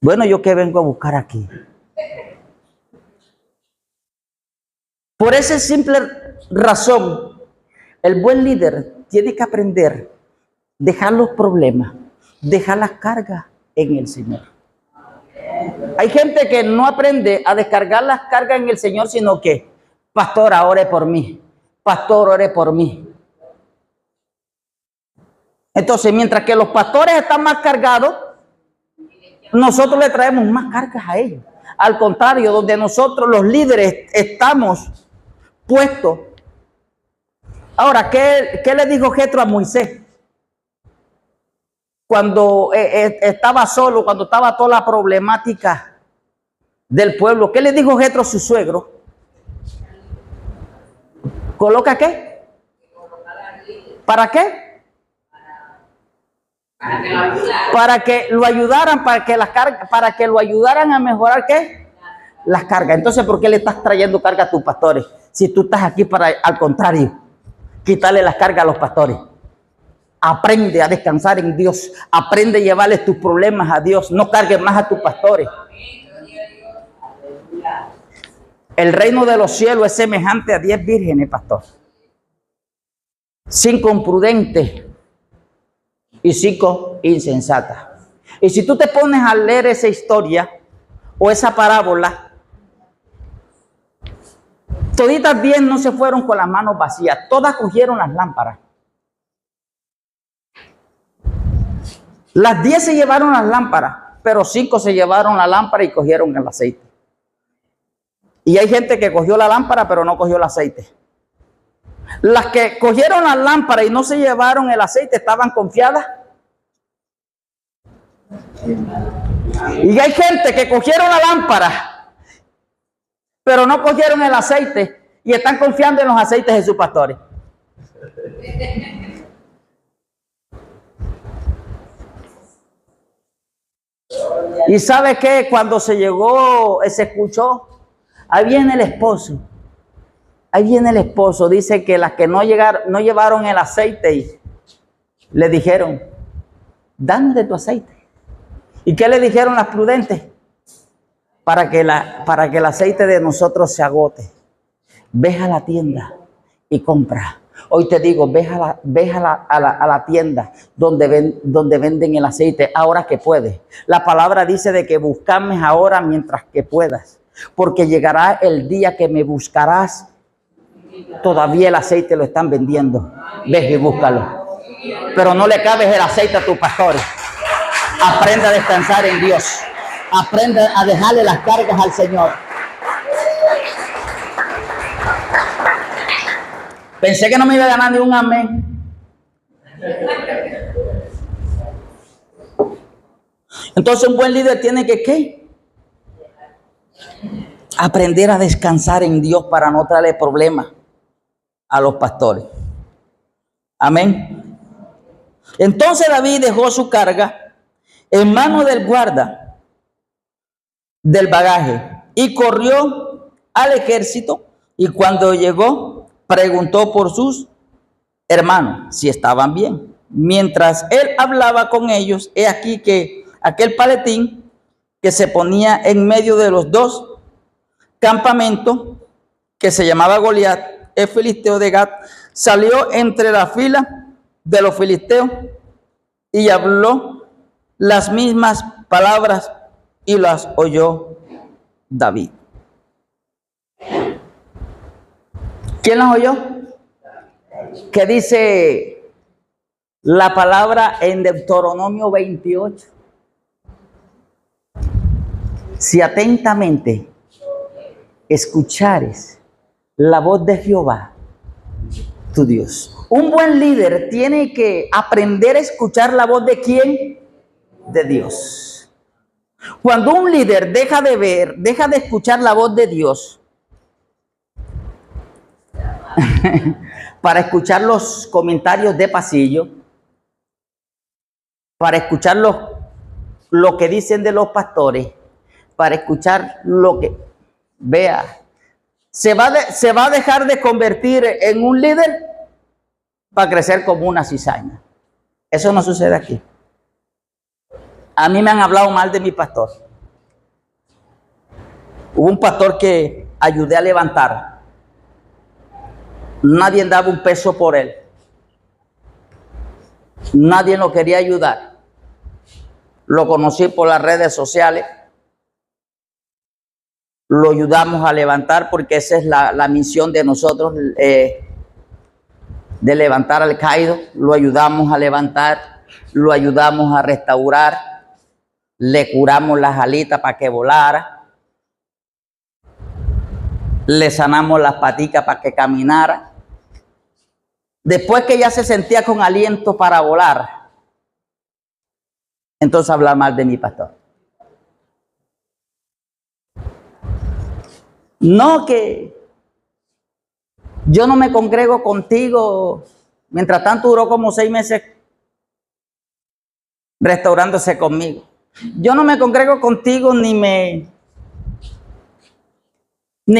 Bueno, ¿yo qué vengo a buscar aquí? Por esa simple razón, el buen líder tiene que aprender a dejar los problemas, dejar las cargas en el Señor. Hay gente que no aprende a descargar las cargas en el Señor, sino que, pastor, ore por mí. Pastor, ore por mí. Entonces, mientras que los pastores están más cargados, nosotros le traemos más cargas a ellos. Al contrario, donde nosotros los líderes estamos puestos. Ahora, ¿qué le dijo Jetro a Moisés? Cuando estaba solo, cuando estaba toda la problemática del pueblo, ¿qué le dijo Jetro a su suegro? ¿Coloca qué? ¿Para qué? Para que lo ayudaran, para que lo ayudaran a mejorar ¿qué? Las cargas. Entonces, ¿por qué le estás trayendo carga a tus pastores? Si tú estás aquí para, al contrario, quitarle las cargas a los pastores. Aprende a descansar en Dios. Aprende a llevarles tus problemas a Dios. No cargues más a tus pastores. El reino de los cielos es semejante a 10 vírgenes, pastor. 5 imprudentes y 5 insensatas. Y si tú te pones a leer esa historia o esa parábola, toditas 10 no se fueron con las manos vacías. Todas cogieron las lámparas. Las 10 se llevaron las lámparas, pero 5 se llevaron la lámpara y cogieron el aceite. Y hay gente que cogió la lámpara, pero no cogió el aceite. Las que cogieron la lámpara y no se llevaron el aceite estaban confiadas. Y hay gente que cogieron la lámpara, pero no cogieron el aceite y están confiando en los aceites de sus pastores. Y ¿sabe qué? Cuando se llegó, se escuchó, ahí viene el esposo. Ahí viene el esposo. Dice que las que no llevaron el aceite y le dijeron, danos de tu aceite. ¿Y qué le dijeron las prudentes? Para que el aceite de nosotros se agote. Ve a la tienda y compra. Hoy te digo, ve a la tienda donde venden el aceite ahora que puedes. La palabra dice de que buscame ahora mientras que puedas. Porque llegará el día que me buscarás. Todavía el aceite lo están vendiendo. Ve y búscalo. Pero no le cabes el aceite a tus pastores. Aprenda a descansar en Dios. Aprenda a dejarle las cargas al Señor. Pensé que no me iba a ganar ni un amén. Entonces un buen líder tiene que ¿qué? Aprender a descansar en Dios para no traerle problemas a los pastores. Amén. Entonces David dejó su carga en manos del guarda del bagaje y corrió al ejército, y cuando llegó preguntó por sus hermanos si estaban bien. Mientras él hablaba con ellos, he aquí que aquel paletín que se ponía en medio de los dos campamentos, que se llamaba Goliat, el filisteo de Gat, salió entre la fila de los filisteos y habló las mismas palabras y las oyó David. ¿Quién las oyó? ¿Qué dice la palabra en Deuteronomio 28? Si atentamente escuchares la voz de Jehová, tu Dios. Un buen líder tiene que aprender a escuchar la voz de ¿quién? De Dios. Cuando un líder deja de escuchar la voz de Dios para escuchar los comentarios de pasillo, para escuchar lo que dicen de los pastores, para escuchar lo que vea, se va a dejar de convertir en un líder para crecer como una cizaña. Eso no sucede aquí. A mí me han hablado mal de mi pastor. Hubo un pastor que ayudé a levantar. Nadie daba un peso por él. Nadie lo quería ayudar. Lo conocí por las redes sociales. Lo ayudamos a levantar porque esa es la misión de nosotros, de levantar al caído. Lo ayudamos a levantar, lo ayudamos a restaurar, le curamos las alitas para que volara, le sanamos las paticas para que caminara. Después que ya se sentía con aliento para volar, entonces habla mal de mi pastor. No, que yo no me congrego contigo. Mientras tanto duró como 6 meses restaurándose conmigo. Yo no me congrego contigo ni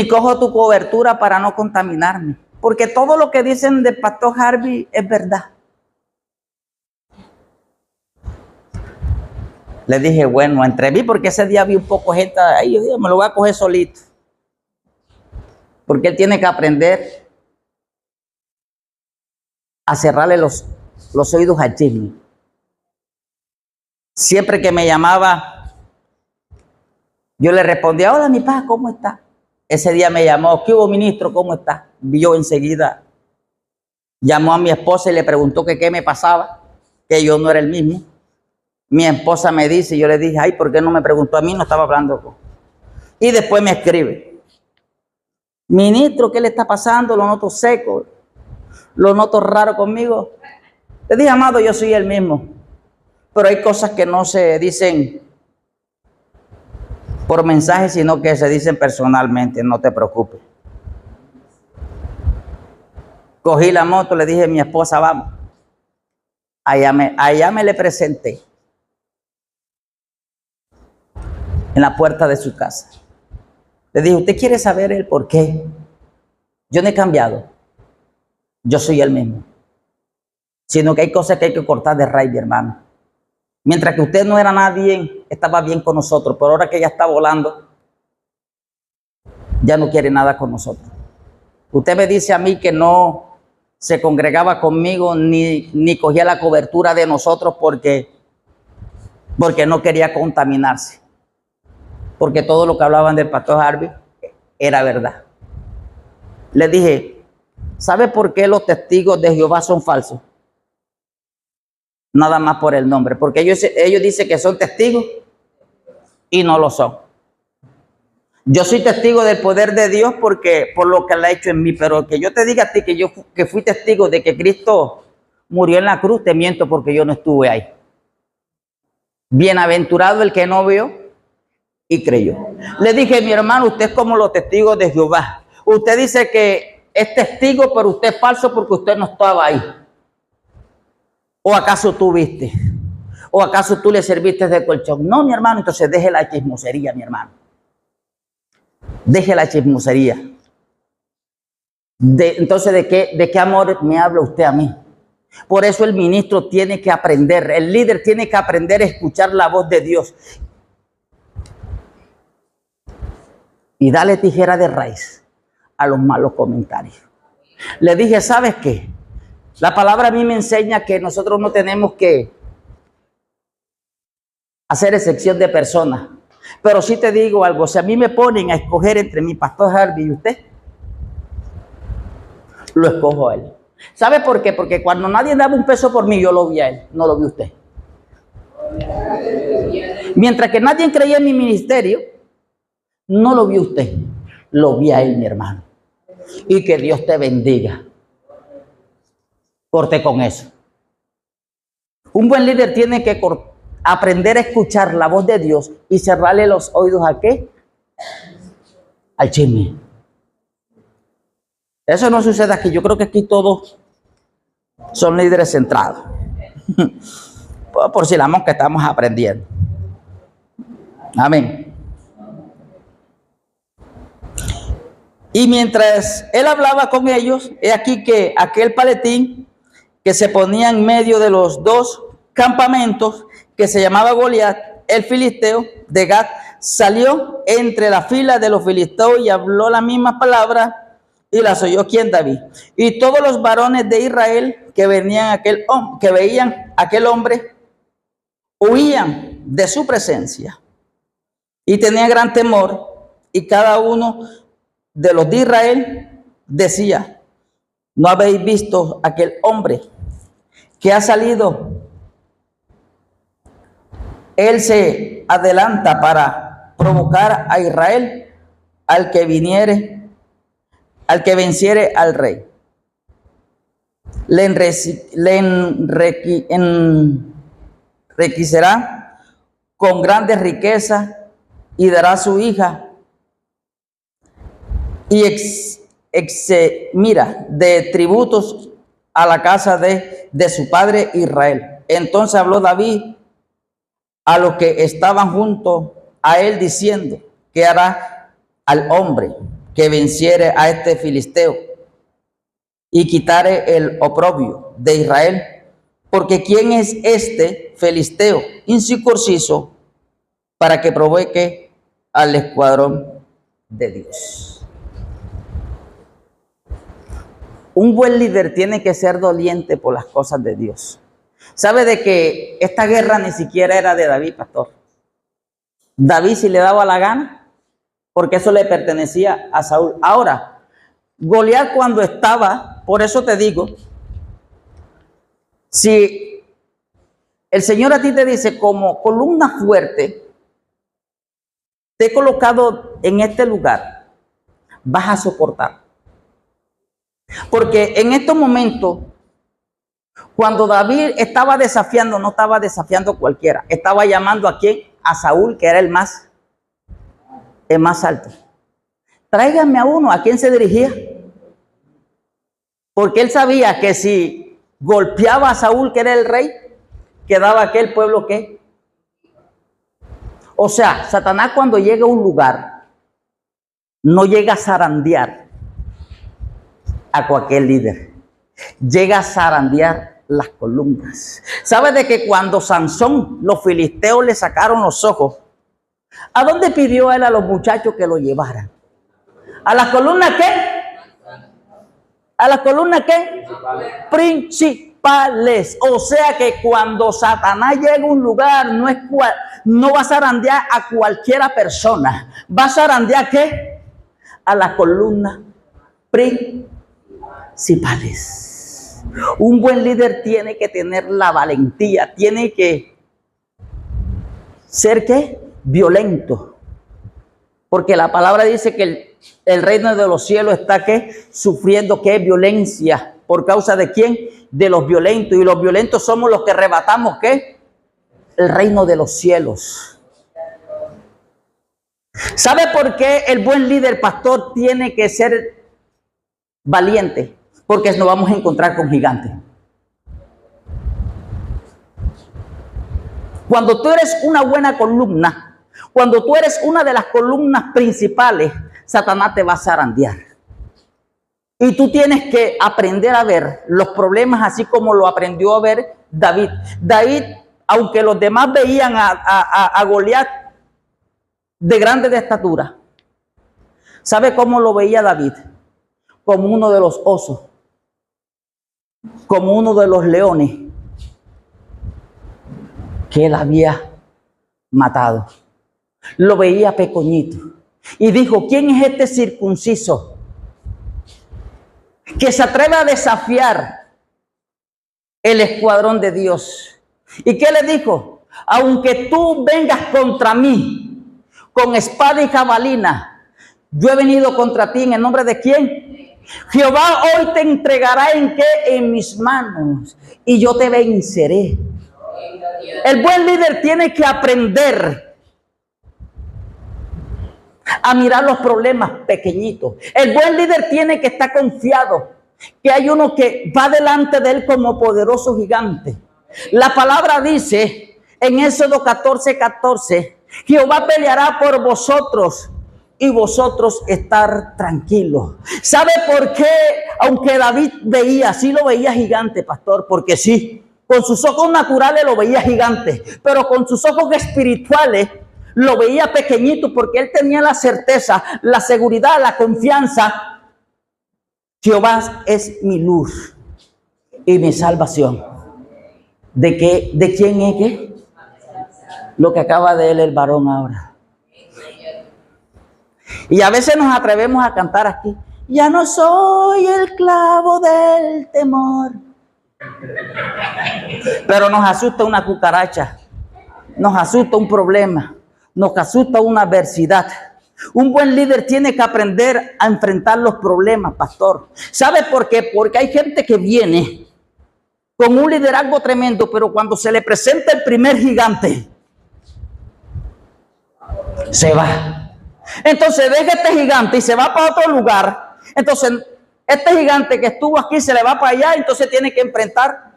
cojo tu cobertura para no contaminarme. Porque todo lo que dicen del pastor Harvey es verdad. Le dije, bueno, entreví porque ese día vi un poco gente ahí. Yo dije, me lo voy a coger solito. Porque él tiene que aprender a cerrarle los oídos al chisme. Siempre que me llamaba, yo le respondía, hola mi papá, ¿cómo está? Ese día me llamó, ¿qué hubo, ministro? ¿Cómo está? Vio enseguida, llamó a mi esposa y le preguntó que qué me pasaba, que yo no era el mismo. Mi esposa me dice, yo le dije, ay, ¿por qué no me preguntó a mí? No estaba hablando con... Y después me escribe, ministro, ¿qué le está pasando? Lo noto seco, lo noto raro conmigo. Le dije, amado, yo soy el mismo, pero hay cosas que no se dicen por mensaje, sino que se dicen personalmente, no te preocupes. Cogí la moto, le dije a mi esposa, vamos. Allá me le presenté. En la puerta de su casa. Le dije, ¿usted quiere saber el por qué? Yo no he cambiado. Yo soy el mismo. Sino que hay cosas que hay que cortar de raíz, mi hermano. Mientras que usted no era nadie, estaba bien con nosotros. Pero ahora que ya está volando, ya no quiere nada con nosotros. Usted me dice a mí que no se congregaba conmigo ni cogía la cobertura de nosotros porque no quería contaminarse. Porque todo lo que hablaban del pastor Harvey era verdad. Le dije, ¿sabe por qué los testigos de Jehová son falsos? Nada más por el nombre, porque ellos dicen que son testigos y no lo son. Yo soy testigo del poder de Dios porque por lo que Él ha hecho en mí, pero que yo te diga a ti que fui testigo de que Cristo murió en la cruz, te miento porque yo no estuve ahí. Bienaventurado el que no vio y creyó. Le dije, mi hermano, usted es como los testigos de Jehová. Usted dice que es testigo, pero usted es falso porque usted no estaba ahí. ¿O acaso tú viste? ¿O acaso tú le serviste de colchón? No, mi hermano, entonces deje la chismosería, mi hermano. Deje la chismosería. Entonces, ¿de qué amor me habla usted a mí? Por eso el ministro tiene que aprender, el líder tiene que aprender a escuchar la voz de Dios. Y dale tijera de raíz a los malos comentarios. Le dije, ¿sabes qué? La palabra a mí me enseña que nosotros no tenemos que hacer excepción de personas. Pero sí te digo algo, si a mí me ponen a escoger entre mi pastor Harvey y usted, lo escojo a él. ¿Sabe por qué? Porque cuando nadie daba un peso por mí, yo lo vi a él, no lo vi a usted. Mientras que nadie creía en mi ministerio, no lo vi a usted, lo vi a él, mi hermano. Y que Dios te bendiga. Corte con eso. Un buen líder tiene que aprender a escuchar la voz de Dios y cerrarle los oídos ¿a qué? Al chisme. Eso no sucede aquí. Yo creo que aquí todos son líderes centrados. Por si la mosca estamos aprendiendo. Amén. Y mientras él hablaba con ellos, he aquí que aquel paletín que se ponía en medio de los dos campamentos, que se llamaba Goliat, el filisteo de Gat, salió entre la fila de los filisteos y habló la misma palabra y las oyó quien David. Y todos los varones de Israel que veían aquel hombre huían de su presencia y tenían gran temor, y cada uno de los de Israel decía, ¿no habéis visto aquel hombre que ha salido? Él se adelanta para provocar a Israel al que venciere al rey. Le enriquecerá con grandes riquezas y dará su hija y mira de tributos a la casa de su padre Israel. Entonces habló David a los que estaban junto a él diciendo, ¿qué hará al hombre que venciere a este filisteo y quitare el oprobio de Israel? Porque ¿quién es este filisteo incircunciso para que provoque al escuadrón de Dios? Un buen líder tiene que ser doliente por las cosas de Dios. ¿Sabe de que esta guerra ni siquiera era de David, pastor? David si le daba la gana, porque eso le pertenecía a Saúl. Ahora, Goliat cuando estaba, por eso te digo, si el Señor a ti te dice como columna fuerte, te he colocado en este lugar, vas a soportar. Porque en estos momentos, cuando David estaba desafiando, no estaba desafiando cualquiera, estaba llamando a quién, a Saúl, que era el más alto. Tráiganme a uno. ¿A quién se dirigía? Porque él sabía que si golpeaba a Saúl, que era el rey, quedaba aquel pueblo que. O sea, Satanás cuando llega a un lugar, no llega a zarandear a cualquier líder. Llega a zarandear las columnas. ¿Sabes de que cuando Sansón, los filisteos le sacaron los ojos, ¿a dónde pidió él a los muchachos que lo llevaran? ¿A las columnas qué? ¿A las columnas qué? Principales. O sea que cuando Satanás llega a un lugar, no va a zarandear a cualquiera persona. Va a zarandear ¿qué? A las columnas principales. Un buen líder tiene que tener la valentía, tiene que ser ¿qué? Violento. Porque la palabra dice que el reino de los cielos está ¿qué? Sufriendo ¿qué? Violencia. ¿Por causa de quién? De los violentos. Y los violentos somos los que arrebatamos ¿qué? El reino de los cielos. ¿Sabe por qué el buen líder, pastor, tiene que ser valiente? Porque nos vamos a encontrar con gigantes. Cuando tú eres una buena columna, cuando tú eres una de las columnas principales, Satanás te va a zarandear. Y tú tienes que aprender a ver los problemas así como lo aprendió a ver David. David, aunque los demás veían a Goliat de grande de estatura, ¿sabe cómo lo veía David? Como uno de los osos, como uno de los leones que él había matado. Lo veía pequeñito y dijo: ¿quién es este circunciso que se atreve a desafiar el escuadrón de Dios? ¿Y qué le dijo? Aunque tú vengas contra mí con espada y jabalina, yo he venido contra ti en el nombre de ¿quién? Jehová hoy te entregará ¿en qué? En mis manos, y yo te venceré. El buen líder tiene que aprender a mirar los problemas pequeñitos. El buen líder tiene que estar confiado que hay uno que va delante de él como poderoso gigante. La palabra dice en Éxodo 14:14, Jehová peleará por vosotros y vosotros estar tranquilos. ¿Sabe por qué? Aunque David veía, sí lo veía gigante, pastor, porque sí, con sus ojos naturales lo veía gigante, pero con sus ojos espirituales lo veía pequeñito, porque él tenía la certeza, la seguridad, la confianza. Jehová es mi luz y mi salvación. ¿De qué? ¿De quién es qué? Lo que acaba de él el varón ahora. Y a veces nos atrevemos a cantar aquí: ya no soy el clavo del temor. Pero nos asusta una cucaracha, nos asusta un problema, nos asusta una adversidad. Un buen líder tiene que aprender a enfrentar los problemas, pastor. ¿Sabe por qué? Porque hay gente que viene con un liderazgo tremendo, pero cuando se le presenta el primer gigante, se va. Entonces deja este gigante y se va para otro lugar. Entonces este gigante que estuvo aquí se le va para allá, entonces tiene que enfrentar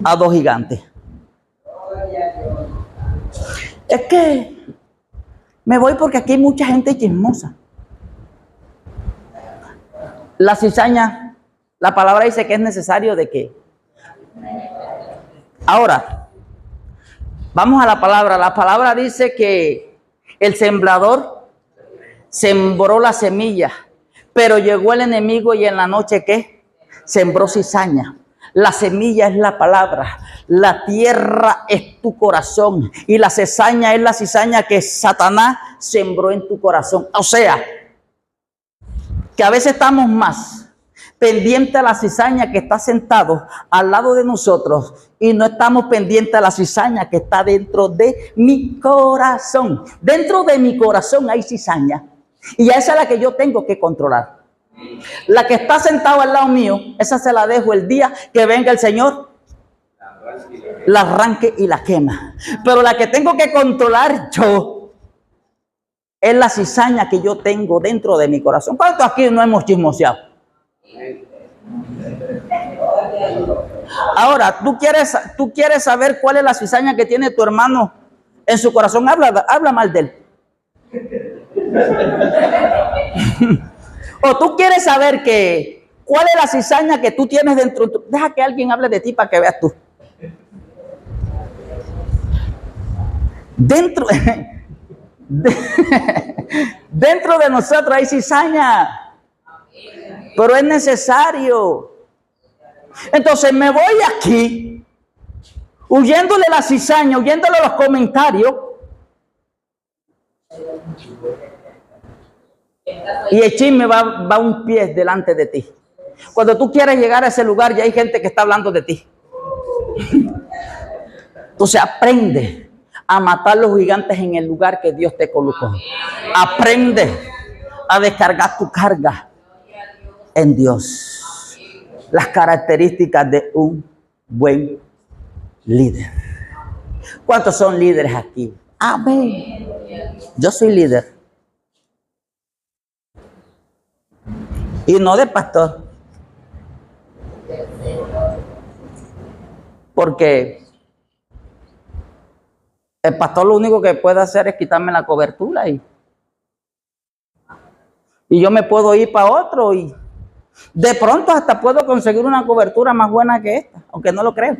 a dos gigantes. Es que me voy porque aquí hay mucha gente chismosa. La cizaña, la palabra dice que es necesario de que. Ahora, vamos a la palabra. La palabra dice que el sembrador sembró la semilla, pero llegó el enemigo y en la noche ¿qué? Sembró cizaña. La semilla es la palabra, la tierra es tu corazón y la cizaña es la cizaña que Satanás sembró en tu corazón. O sea, que a veces estamos más pendientes a la cizaña que está sentado al lado de nosotros y no estamos pendientes a la cizaña que está dentro de mi corazón. Dentro de mi corazón hay cizaña y esa es la que yo tengo que controlar. La que está sentada al lado mío, esa se la dejo el día que venga el Señor, la arranque y la quema. Pero la que tengo que controlar yo es la cizaña que yo tengo dentro de mi corazón. ¿Cuántos aquí no hemos chismoseado? Ahora, tú quieres saber cuál es la cizaña que tiene tu hermano en su corazón. Habla mal de él. O tú quieres saber cuál es la cizaña que tú tienes dentro. Deja que alguien hable de ti para que veas tú. Dentro de nosotros hay cizaña, pero es necesario. Entonces me voy aquí, huyéndole la cizaña, huyéndole los comentarios, y el chisme va un pie delante de ti. Cuando tú quieres llegar a ese lugar, ya hay gente que está hablando de ti. Entonces aprende a matar los gigantes en el lugar que Dios te colocó. Aprende a descargar tu carga en Dios. Las características de un buen líder. ¿Cuántos son líderes aquí? Amén. Yo soy líder. Y no de pastor. Porque el pastor lo único que puede hacer es quitarme la cobertura y yo me puedo ir para otro y de pronto hasta puedo conseguir una cobertura más buena que esta, aunque no lo creo.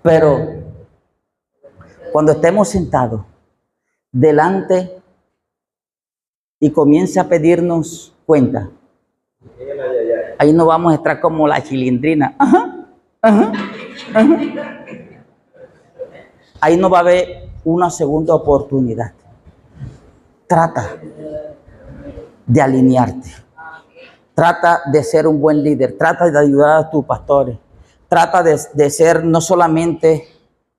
Pero cuando estemos sentados delante y comience a pedirnos cuenta, ahí no vamos a estar como la chilindrina. Ahí no va a haber una segunda oportunidad. Trata de alinearte. Trata de ser un buen líder. Trata de ayudar a tus pastores. Trata de ser no solamente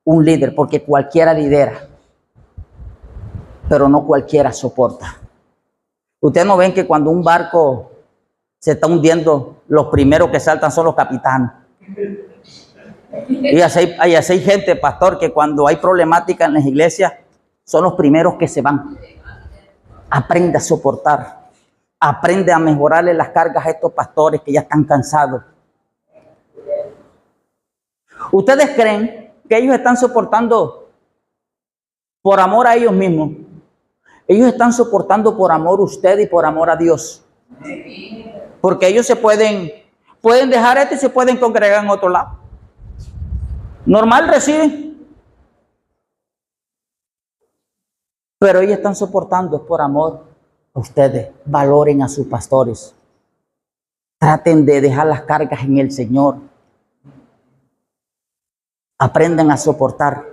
un líder, porque cualquiera lidera, pero no cualquiera soporta. Ustedes no ven que cuando un barco se está hundiendo, los primeros que saltan son los capitanes. Y así hay gente, pastor, que cuando hay problemática en las iglesias, son los primeros que se van. Aprende a soportar. Aprende a mejorarle las cargas a estos pastores que ya están cansados. ¿Ustedes creen que ellos están soportando por amor a ellos mismos? Ellos están soportando por amor a usted y por amor a Dios. Porque ellos pueden dejar esto y se pueden congregar en otro lado. Normal reciben. Pero ellos están soportando por amor a ustedes. Valoren a sus pastores. Traten de dejar las cargas en el Señor. Aprendan a soportar.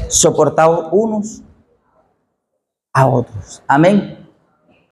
Soportar unos a otros. Amén.